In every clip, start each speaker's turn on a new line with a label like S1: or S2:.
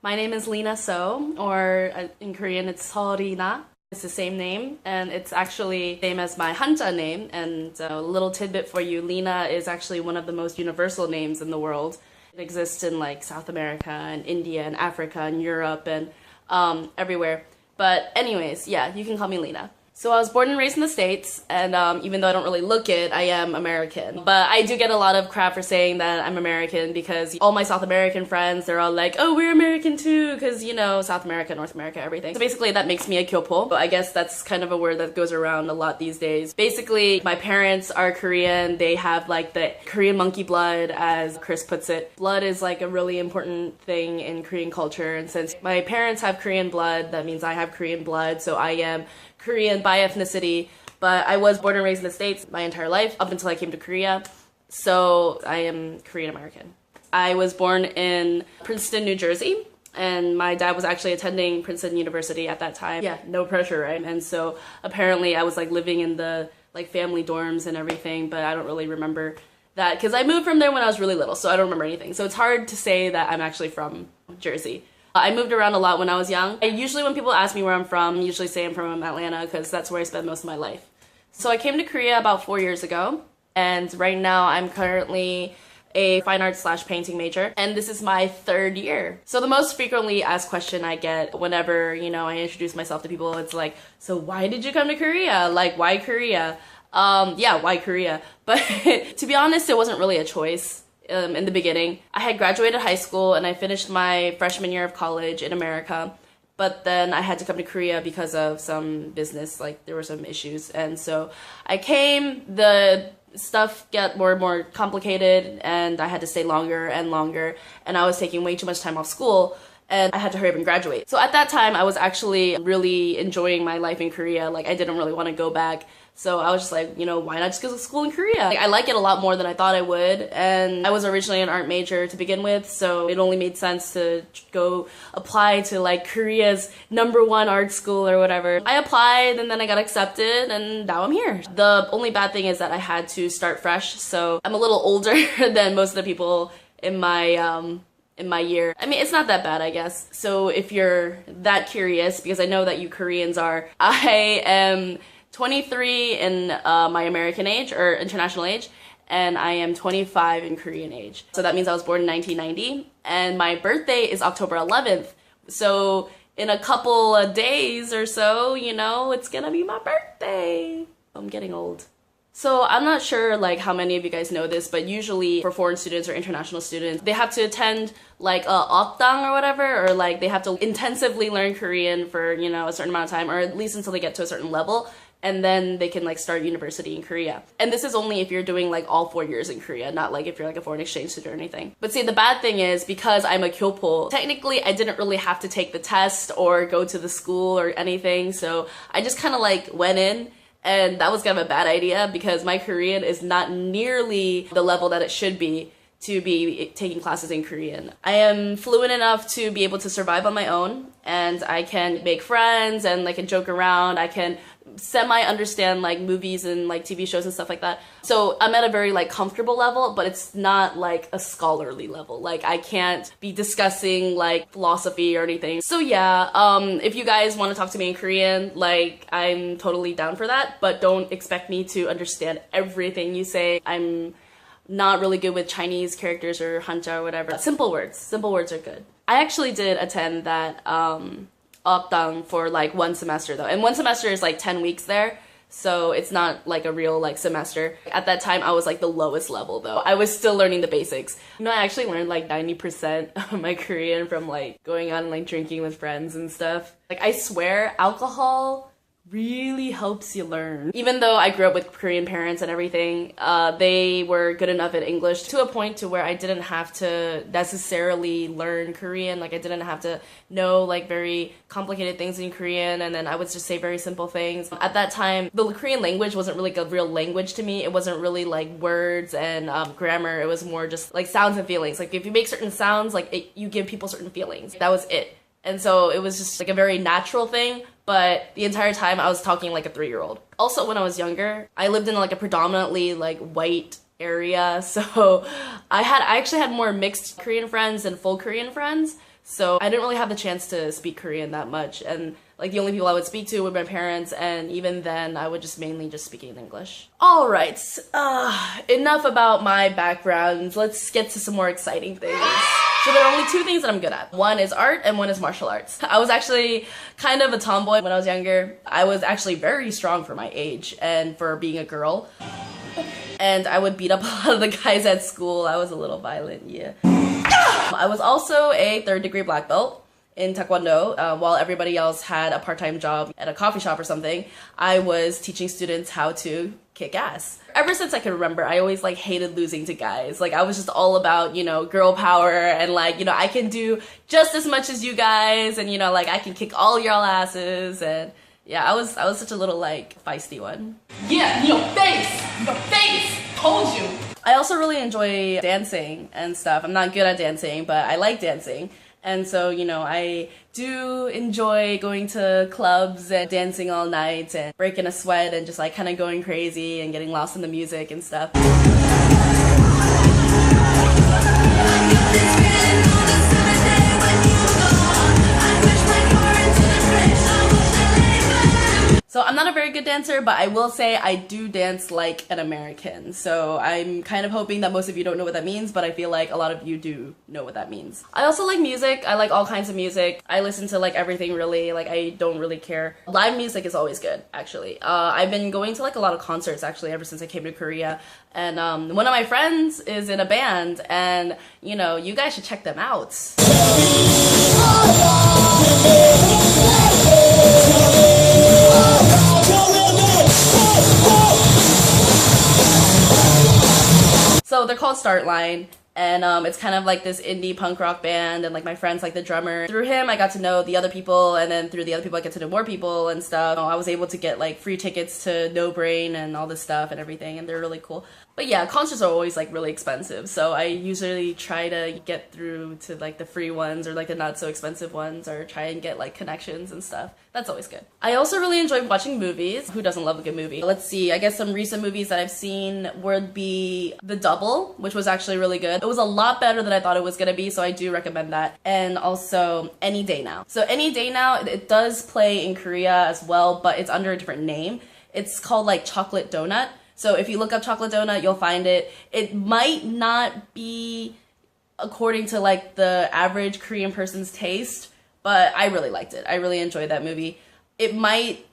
S1: My name is Lena So, or in Korean it's Seorina. It's the same name, and it's actually same as my Hanja name. And a little tidbit for you, Lena is actually one of the most universal names in the world. It exists in like South America and India and Africa and Europe and everywhere. But anyways, yeah, you can call me Lena. So I was born and raised in the States, and even though I don't really look it, I am American. But I do get a lot of crap for saying that I'm American because all my South American friends, they're all like, oh, we're American too, because, you know, South America, North America, everything. So basically that makes me a kyopo. I guess that's kind of a word that goes around a lot these days. Basically, my parents are Korean. They have like the Korean monkey blood, as Chris puts it. Blood is like a really important thing in Korean culture, and since my parents have Korean blood, that means I have Korean blood, so I am Korean by ethnicity, but I was born and raised in the States my entire life up until I came to Korea, so I am Korean American. I was born in Princeton, New Jersey, and my dad was actually attending Princeton University at that time. Yeah, no pressure, right? And so apparently I was like living in the like family dorms and everything, but I don't really remember that because I moved from there when I was really little, so I don't remember anything. So it's hard to say that I'm actually from Jersey. I moved around a lot when I was young. Usually when people ask me where I'm from, I usually say I'm from Atlanta because that's where I spent most of my life. So I came to Korea about 4 years ago, and right now I'm currently a fine arts slash painting major, and this is my 3rd year. So the most frequently asked question I get whenever, you know, I introduce myself to people, it's like, so why did you come to Korea? Like, why Korea? Yeah, why Korea? But to be honest, it wasn't really a choice. In the beginning. I had graduated high school and I finished my freshman year of college in America, but then I had to come to Korea because of some business, like there were some issues, and so I came, the stuff got more and more complicated and I had to stay longer and longer, and I was taking way too much time off school and I had to hurry up and graduate. So at that time I was actually really enjoying my life in Korea. Like I didn't really want to go back. So I was just like, you know, why not just go to school in Korea? Like, I like it a lot more than I thought I would, and I was originally an art major to begin with, so it only made sense to go apply to like Korea's #1 art school or whatever. I applied and then I got accepted and now I'm here. The only bad thing is that I had to start fresh, so I'm a little older than most of the people in my year. I mean, it's not that bad, I guess. So if you're that curious, because I know that you Koreans are, I am 23 in my American age, or international age, and I am 25 in Korean age. So that means I was born in 1990, and my birthday is October 11th. So in a couple of days or so, you know, it's gonna be my birthday. I'm getting old. So I'm not sure like how many of you guys know this, but usually for foreign students or international students, they have to attend like a okdang or whatever, or like they have to intensively learn Korean for, you know, a certain amount of time, or at least until they get to a certain level, and then they can like start university in Korea. And this is only if you're doing like all 4 years in Korea, not like if you're like a foreign exchange student or anything. But see, the bad thing is because I'm a kyopo, technically I didn't really have to take the test or go to the school or anything, so I just kind of like went in. And that was kind of a bad idea because my Korean is not nearly the level that it should be to be taking classes in Korean. I am fluent enough to be able to survive on my own, and I can make friends and like can joke around. I can semi-understand like movies and like TV shows and stuff like that. So I'm at a very like comfortable level, but it's not like a scholarly level. Like I can't be discussing like philosophy or anything. So yeah, if you guys want to talk to me in Korean, like I'm totally down for that, but don't expect me to understand everything you say. I'm not really good with Chinese characters or Hanja or whatever. Simple words are good. I actually did attend that okdang for like 1 semester though, and 1 semester is like 10 weeks there, so it's not like a real like semester. At that time I was like the lowest level though. I was still learning the basics. You know, I actually learned like 90% of my Korean from like going out and like drinking with friends and stuff. Like I swear alcohol really helps you learn. Even though I grew up with Korean parents and everything, they were good enough at English to a point to where I didn't have to necessarily learn Korean. Like I didn't have to know like very complicated things in Korean, and then I would just say very simple things. At that time, the Korean language wasn't really like a real language to me. It wasn't really like words and grammar. It was more just like sounds and feelings. Like if you make certain sounds, like you give people certain feelings. That was it. And so it was just like a very natural thing, but the entire time I was talking like a 3-year-old. Also, when I was younger, I lived in like a predominantly like white area, so I actually had more mixed Korean friends than full Korean friends. So I didn't really have the chance to speak Korean that much. And like the only people I would speak to were my parents, and even then I would just mainly just speak in English. All right, enough about my background. Let's get to some more exciting things. So there are only two things that I'm good at. One is art and one is martial arts. I was actually kind of a tomboy when I was younger. I was actually very strong for my age and for being a girl. And I would beat up a lot of the guys at school. I was a little violent, yeah. I was also a third-degree black belt in Taekwondo. While everybody else had a part-time job at a coffee shop or something, I was teaching students how to kick ass. Ever since I can remember, I always like hated losing to guys. Like I was just all about, you know, girl power and like, you know, I can do just as much as you guys and, you know, like I can kick all y'all asses. And yeah, I was such a little like feisty one.
S2: Yeah, your face, told you.
S1: I also really enjoy dancing and stuff. I'm not good at dancing, but I like dancing. And so, you know, I do enjoy going to clubs and dancing all night and breaking a sweat and just like kind of going crazy and getting lost in the music and stuff. So I'm not a very good dancer, but I will say I do dance like an American. So I'm kind of hoping that most of you don't know what that means, but I feel like a lot of you do know what that means. I also like music. I like all kinds of music. I listen to like everything really. Like I don't really care. Live music is always good, actually. I've been going to like a lot of concerts actually ever since I came to Korea. And one of my friends is in a band and, you know, you guys should check them out. So they're called Start Line, and it's kind of like this indie punk rock band, and like my friend's like the drummer. Through him I got to know the other people, and then through the other people I get to know more people and stuff. I was able to get like free tickets to No Brain and all this stuff and everything, and they're really cool. But yeah, concerts are always like really expensive, so I usually try to get through to like the free ones or like the not so expensive ones, or try and get like connections and stuff. That's always good. I also really enjoy watching movies. Who doesn't love a good movie? Let's see, I guess some recent movies that I've seen would be The Double, which was actually really good. It was a lot better than I thought it was gonna be, so I do recommend that. And also Any Day Now. So Any Day Now, it does play in Korea as well, but it's under a different name. It's called like Chocolate Donut. So if you look up Chocolate Donut, you'll find it. It might not be according to like the average Korean person's taste, but I really liked it. I really enjoyed that movie. It might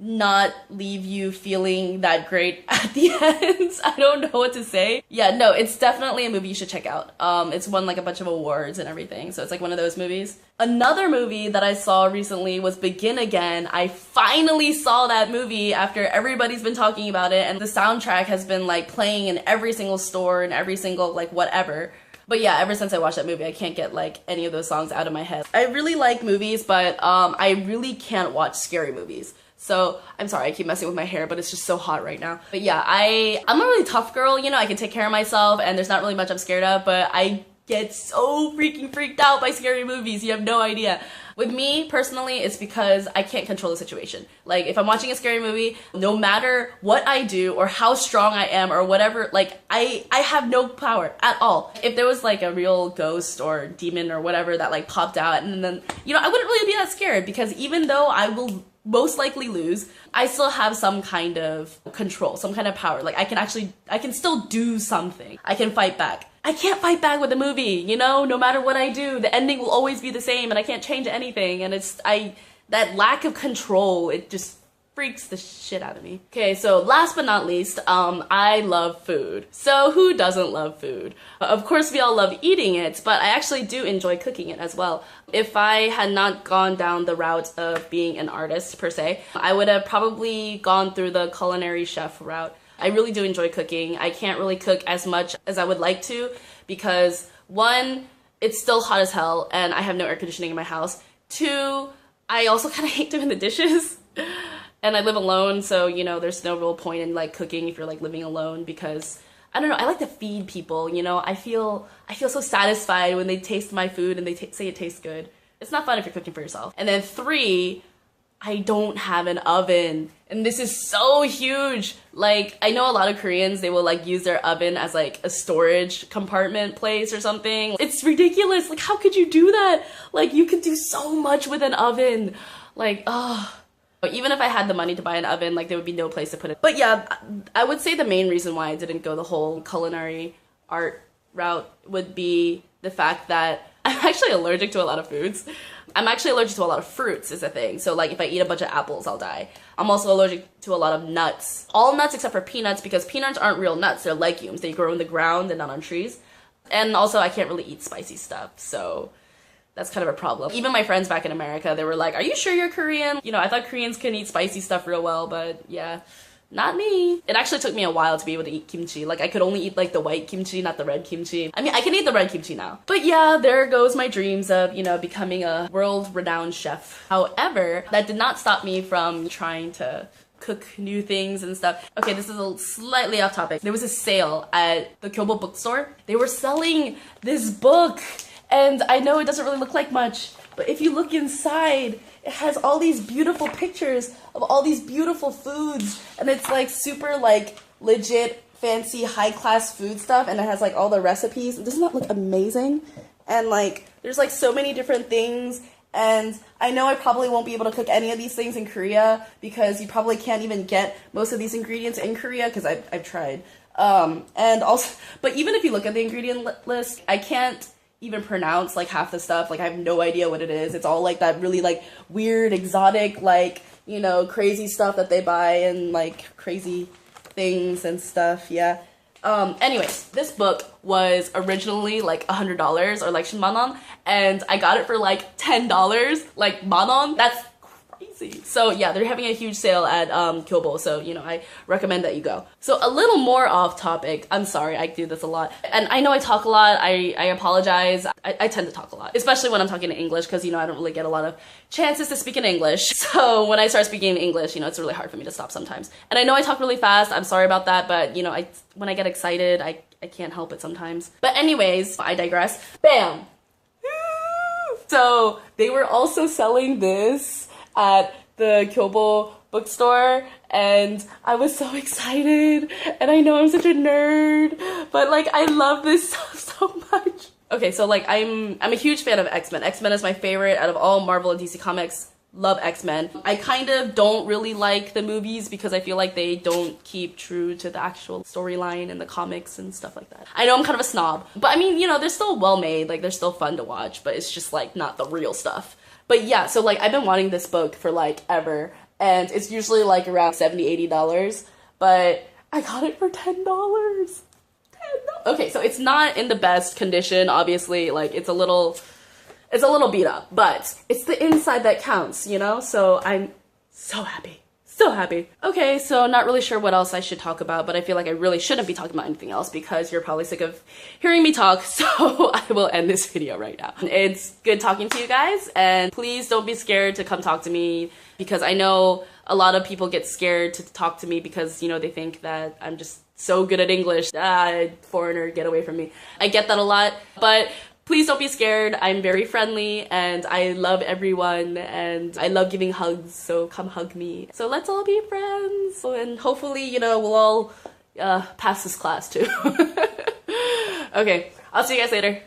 S1: not leave you feeling that great at the end. I don't know what to say. Yeah, no, it's definitely a movie you should check out. It's won like a bunch of awards and everything, so it's like one of those movies. Another movie that I saw recently was Begin Again. I finally saw that movie after everybody's been talking about it, and the soundtrack has been like playing in every single store and every single like whatever. But yeah, ever since I watched that movie, I can't get like any of those songs out of my head. I really like movies, but I really can't watch scary movies. So I'm sorry, I keep messing with my hair, but it's just so hot right now. But yeah, I'm a really tough girl, you know, I can take care of myself and there's not really much I'm scared of, but I get so freaking freaked out by scary movies. You have no idea. With me, personally, it's because I can't control the situation. Like, if I'm watching a scary movie, no matter what I do or how strong I am or whatever, like, I have no power at all. If there was, like, a real ghost or demon or whatever that, like, popped out, and then, you know, I wouldn't really be that scared because even though I will most likely lose, I still have some kind of control, some kind of power. Like, I can still do something. I can fight back. I can't fight back with a movie, you know? No matter what I do, the ending will always be the same and I can't change anything. And that lack of control, it just freaks the shit out of me. Okay, so last but not least, I love food. So who doesn't love food? Of course we all love eating it, but I actually do enjoy cooking it as well. If I had not gone down the route of being an artist per se, I would have probably gone through the culinary chef route. I really do enjoy cooking. I can't really cook as much as I would like to because one, it's still hot as hell and I have no air conditioning in my house. Two, I also kind of hate doing the dishes. And I live alone, so, you know, there's no real point in, like, cooking if you're, like, living alone because, I don't know, I like to feed people, you know? I feel so satisfied when they taste my food and they say it tastes good. It's not fun if you're cooking for yourself. And then three, I don't have an oven. And this is so huge. Like, I know a lot of Koreans, they will like use their oven as like a storage compartment place or something. It's ridiculous. Like, how could you do that? Like, you could do so much with an oven. Like, oh. Even if I had the money to buy an oven, like there would be no place to put it. But yeah, I would say the main reason why I didn't go the whole culinary art route would be the fact that I'm actually allergic to a lot of foods. I'm actually allergic to a lot of fruits is a thing. So like if I eat a bunch of apples, I'll die. I'm also allergic to a lot of nuts. All nuts except for peanuts, because peanuts aren't real nuts, they're legumes. They grow in the ground and not on trees. And also I can't really eat spicy stuff, so that's kind of a problem. Even my friends back in America, they were like, are you sure you're Korean? You know, I thought Koreans can eat spicy stuff real well, but yeah, not me. It actually took me a while to be able to eat kimchi. Like, I could only eat like the white kimchi, not the red kimchi. I mean, I can eat the red kimchi now. But yeah, there goes my dreams of, you know, becoming a world-renowned chef. However, that did not stop me from trying to cook new things and stuff. Okay, this is a slightly off topic. There was a sale at the Kyobo bookstore. They were selling this book. And I know it doesn't really look like much, but if you look inside, it has all these beautiful pictures of all these beautiful foods. And it's like super like legit, fancy, high-class food stuff. And it has like all the recipes. Doesn't that look amazing? And like, there's like so many different things. And I know I probably won't be able to cook any of these things in Korea because you probably can't even get most of these ingredients in Korea because I've tried. And also, but even if you look at the ingredient list, I can't even pronounce like half the stuff. Like, I have no idea what it is. It's all like that really like weird, exotic, like, you know, crazy stuff that they buy and like crazy things and stuff. Yeah. Anyways, this book was originally like $100 or like 10만 won, and I got it for like $10, like 10만 won. That's crazy. So yeah, they're having a huge sale at Kyobo, so you know, I recommend that you go. So a little more off topic. I'm sorry, I do this a lot, and I know I talk a lot. I apologize. I tend to talk a lot, especially when I'm talking in English, because you know I don't really get a lot of chances to speak in English. So when I start speaking in English, you know, it's really hard for me to stop sometimes. And I know I talk really fast. I'm sorry about that, but you know, when I get excited, I can't help it sometimes. But anyways, I digress. Bam! So they were also selling this at the Kyobo bookstore, and I was so excited, and I know I'm such a nerd, but like I love this stuff so much. Okay, so like I'm a huge fan of X-Men. X-Men is my favorite out of all Marvel and DC comics. Love X-Men. I kind of don't really like the movies because I feel like they don't keep true to the actual storyline in the comics and stuff like that. I know I'm kind of a snob, but I mean, you know, they're still well made, like they're still fun to watch, but it's just like not the real stuff. But yeah, so like I've been wanting this book for like ever, and it's usually like around $70-$80, but I got it for $10. Okay, so it's not in the best condition, obviously, like it's a little beat up, but it's the inside that counts, you know? So I'm so happy. So happy. Okay, so not really sure what else I should talk about, but I feel like I really shouldn't be talking about anything else because you're probably sick of hearing me talk, so I will end this video right now. It's good talking to you guys, and please don't be scared to come talk to me because I know a lot of people get scared to talk to me because, you know, they think that I'm just so good at English. Foreigner, get away from me. I get that a lot, but please don't be scared. I'm very friendly and I love everyone and I love giving hugs, so come hug me. So let's all be friends. And hopefully, you know, we'll all pass this class too. Okay, I'll see you guys later.